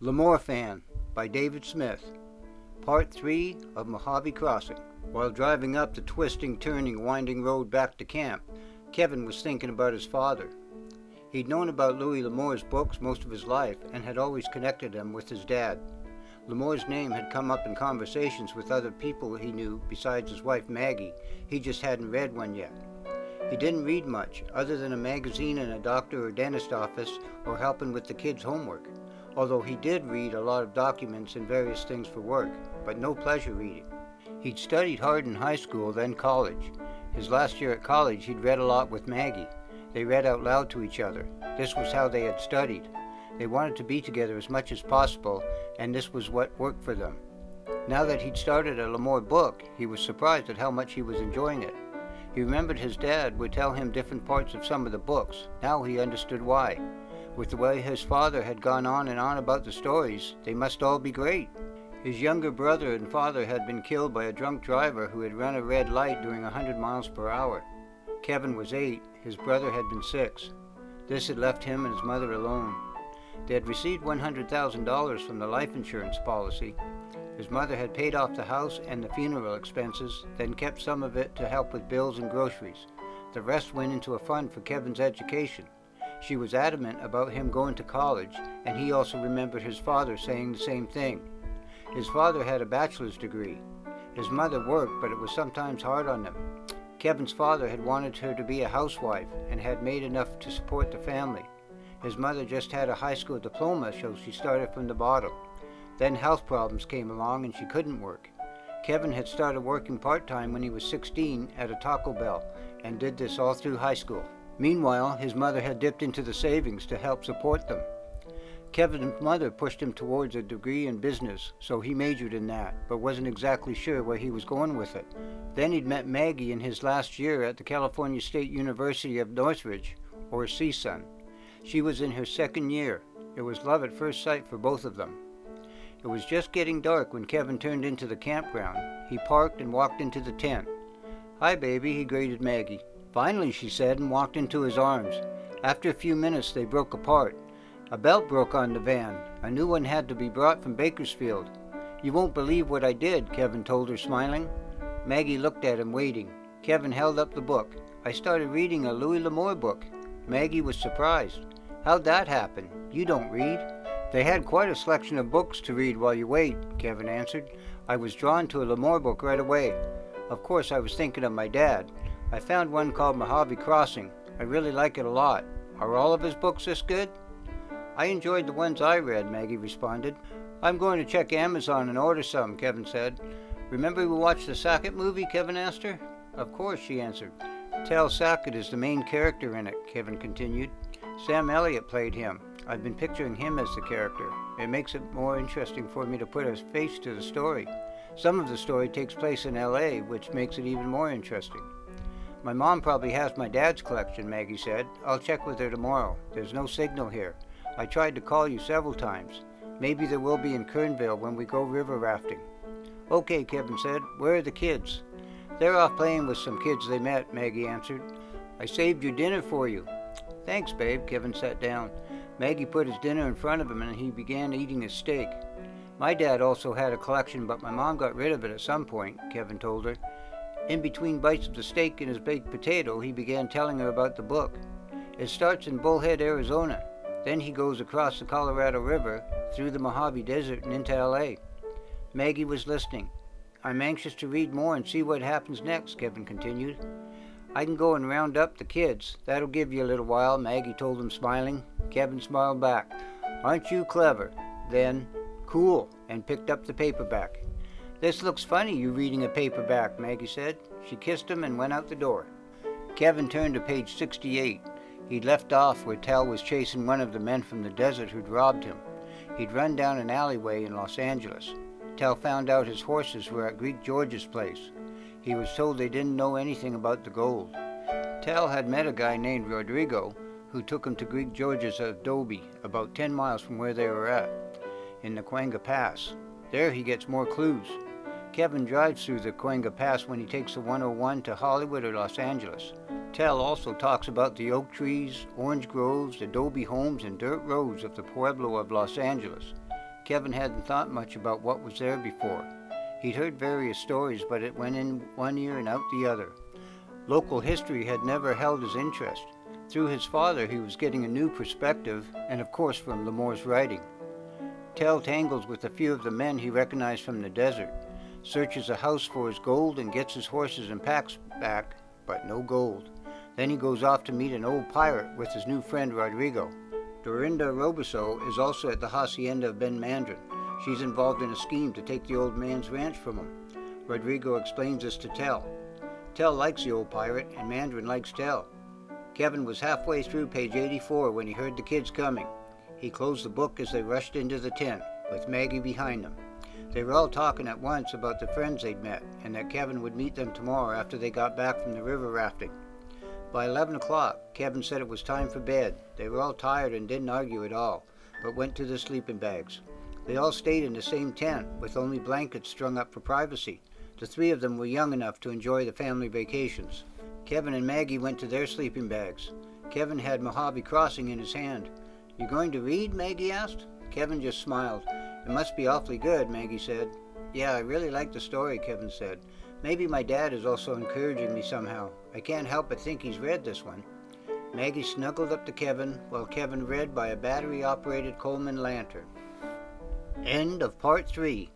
Lemoore Fan by David Smith. Part 3 of Mojave Crossing. While driving up the twisting, turning, winding road back to camp, Kevin was thinking about his father. He'd known about Louis L'Amour's books most of his life and had always connected them with his dad. L'Amour's name had come up in conversations with other people he knew besides his wife Maggie. He just hadn't read one yet. He didn't read much, other than a magazine in a doctor or dentist office or helping with the kids' homework, although he did read a lot of documents and various things for work, but no pleasure reading. He'd studied hard in high school, then college. His last year at college, he'd read a lot with Maggie. They read out loud to each other. This was how they had studied. They wanted to be together as much as possible, and this was what worked for them. Now that he'd started a L'Amour book, he was surprised at how much he was enjoying it. He remembered his dad would tell him different parts of some of the books. Now he understood why. With the way his father had gone on and on about the stories, they must all be great. His younger brother and father had been killed by a drunk driver who had run a red light doing 100 miles per hour. Kevin was 8, his brother had been 6. This had left him and his mother alone. They had received $100,000 from the life insurance policy. His mother had paid off the house and the funeral expenses, then kept some of it to help with bills and groceries. The rest went into a fund for Kevin's education. She was adamant about him going to college, and he also remembered his father saying the same thing. His father had a bachelor's degree. His mother worked, but it was sometimes hard on them. Kevin's father had wanted her to be a housewife and had made enough to support the family. His mother just had a high school diploma, so she started from the bottom. Then health problems came along and she couldn't work. Kevin had started working part-time when he was 16 at a Taco Bell and did this all through high school. Meanwhile, his mother had dipped into the savings to help support them. Kevin's mother pushed him towards a degree in business, so he majored in that, but wasn't exactly sure where he was going with it. Then he'd met Maggie in his last year at the California State University of Northridge, or CSUN. She was in her second year. It was love at first sight for both of them. It was just getting dark when Kevin turned into the campground. He parked and walked into the tent. "Hi, baby," he greeted Maggie. "Finally," she said, and walked into his arms. After a few minutes, they broke apart. A belt broke on the van. A new one had to be brought from Bakersfield. "You won't believe what I did," Kevin told her, smiling. Maggie looked at him, waiting. Kevin held up the book. "I started reading a Louis L'Amour book." Maggie was surprised. "How'd that happen? You don't read." "They had quite a selection of books to read while you wait," Kevin answered. "I was drawn to a L'Amour book right away. Of course, I was thinking of my dad. I found one called Mojave Crossing. I really like it a lot. Are all of his books this good?" "I enjoyed the ones I read," Maggie responded. "I'm going to check Amazon and order some," Kevin said. "Remember we watched the Sackett movie?" Kevin asked her. "Of course," she answered. "Tal Sackett is the main character in it," Kevin continued. "Sam Elliott played him. I've been picturing him as the character. It makes it more interesting for me to put a face to the story. Some of the story takes place in LA, which makes it even more interesting." "My mom probably has my dad's collection," Maggie said. "I'll check with her tomorrow. There's no signal here. I tried to call you several times. Maybe there will be in Kernville when we go river rafting." "Okay," Kevin said. "Where are the kids?" "They're off playing with some kids they met," Maggie answered. "I saved your dinner for you." "Thanks, babe." Kevin sat down. Maggie put his dinner in front of him and he began eating his steak. "My dad also had a collection, but my mom got rid of it at some point," Kevin told her. In between bites of the steak and his baked potato, he began telling her about the book. "It starts in Bullhead, Arizona. Then he goes across the Colorado River, through the Mojave Desert and into LA." Maggie was listening. "I'm anxious to read more and see what happens next," Kevin continued. "I can go and round up the kids. That'll give you a little while," Maggie told him, smiling. Kevin smiled back. "Aren't you clever?" Then, "Cool," and picked up the paperback. "This looks funny, you reading a paperback," Maggie said. She kissed him and went out the door. Kevin turned to page 68. He'd left off where Tal was chasing one of the men from the desert who'd robbed him. He'd run down an alleyway in Los Angeles. Tal found out his horses were at Greek George's place. He was told they didn't know anything about the gold. Tal had met a guy named Rodrigo who took him to Greek George's adobe, about 10 miles from where they were at, in the Cuenca Pass. There he gets more clues. Kevin drives through the Cuenca Pass when he takes the 101 to Hollywood or Los Angeles. Tal also talks about the oak trees, orange groves, adobe homes, and dirt roads of the Pueblo of Los Angeles. Kevin hadn't thought much about what was there before. He'd heard various stories, but it went in one ear and out the other. Local history had never held his interest. Through his father, he was getting a new perspective, and of course from Lemore's writing. Tell tangles with a few of the men he recognized from the desert, searches a house for his gold and gets his horses and packs back, but no gold. Then he goes off to meet an old pirate with his new friend Rodrigo. Dorinda Robiso is also at the hacienda of Ben Mandrin. She's involved in a scheme to take the old man's ranch from him. Rodrigo explains this to Tell. Tell likes the old pirate, and Mandrin likes Tell. Kevin was halfway through page 84 when he heard the kids coming. He closed the book as they rushed into the tent, with Maggie behind them. They were all talking at once about the friends they'd met, and that Kevin would meet them tomorrow after they got back from the river rafting. By 11 o'clock, Kevin said it was time for bed. They were all tired and didn't argue at all, but went to their sleeping bags. They all stayed in the same tent, with only blankets strung up for privacy. The three of them were young enough to enjoy the family vacations. Kevin and Maggie went to their sleeping bags. Kevin had Mojave Crossing in his hand. "You going to read?" Maggie asked. Kevin just smiled. "It must be awfully good," Maggie said. "Yeah, I really like the story," Kevin said. "Maybe my dad is also encouraging me somehow. I can't help but think he's read this one." Maggie snuggled up to Kevin while Kevin read by a battery-operated Coleman lantern. End of Part 3.